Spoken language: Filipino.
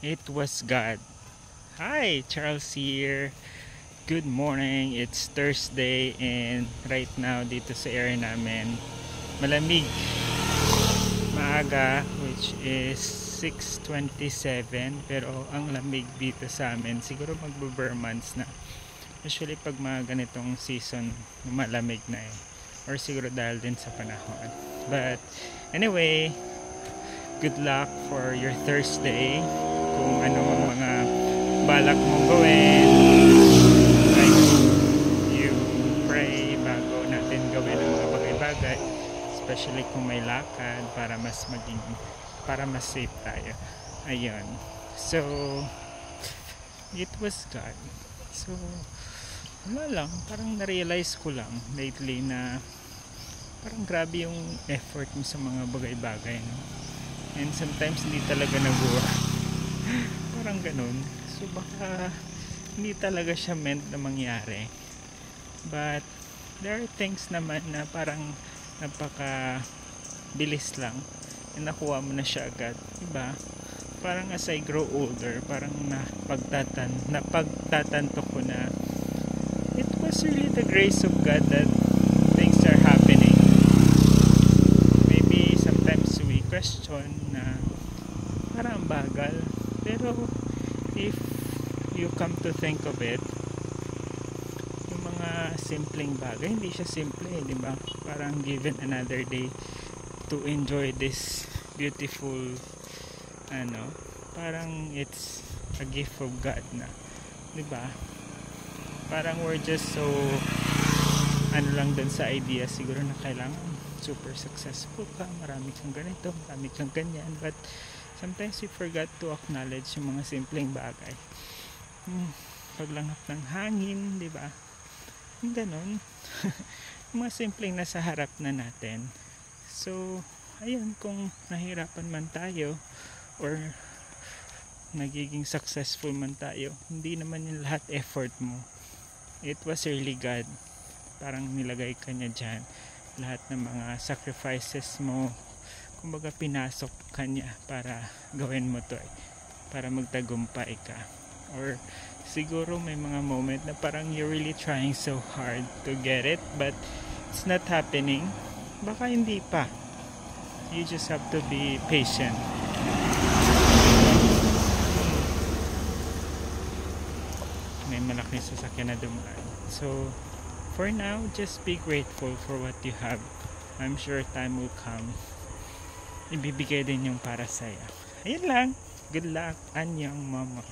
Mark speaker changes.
Speaker 1: It was God. Hi, Charles here. Good morning. It's Thursday and right now dito sa area namin malamig. Maaga, which is 6:27, pero ang lamig dito sa amin siguro magbo-bare months na. Usually pag mga ganitong season malamig na or siguro dahil din sa panahon. But anyway, good luck for your Thursday. Kung ano ang mga balak mong gawin, like you pray bago natin gawin ang mga bagay-bagay, especially kung may lakad para mas safe tayo. Ayun. So it was God. So wala lang, parang na-realize ko lang lately na parang grabe yung effort mo sa mga bagay-bagay, no? And sometimes hindi talaga nag-work. Parang ganun. So baka hindi talaga siya meant na mangyari. But there are things naman na parang napaka bilis lang and nakuha mo na siya agad, diba? Parang as I grow older, parang napagtatanto ko na it was really the grace of God that things are happening. Maybe sometimes we question na parang bagal, pero if you come to think of it, yung mga simpleng bagay, hindi siya simple, di ba? Parang given another day to enjoy this beautiful parang it's a gift of God na, di ba? Parang we're just so lang dun sa idea siguro na kailangan super successful ka, marami kang ganito, marami kang ganyan, but sometimes we forgot to acknowledge yung mga simpleng bagay. Paglanghap ng hangin, di ba? Yung ganun. Yung mga simpleng nasa harap na natin. So ayun, kung nahirapan man tayo or nagiging successful man tayo, hindi naman yung lahat effort mo. It was really God. Parang nilagay ka niya dyan. Lahat ng mga sacrifices mo, kumbaga pinasok ka niya para gawin mo to, para magtagumpay ka. Or siguro may mga moment na parang you're really trying so hard to get it, but it's not happening. Baka hindi pa. You just have to be patient. May malaking sasakyan na dumaan. So for now, just be grateful for what you have. I'm sure time will come, ibibigay din yung para sa'yo. Ayun lang. Good luck. Annyeong mama.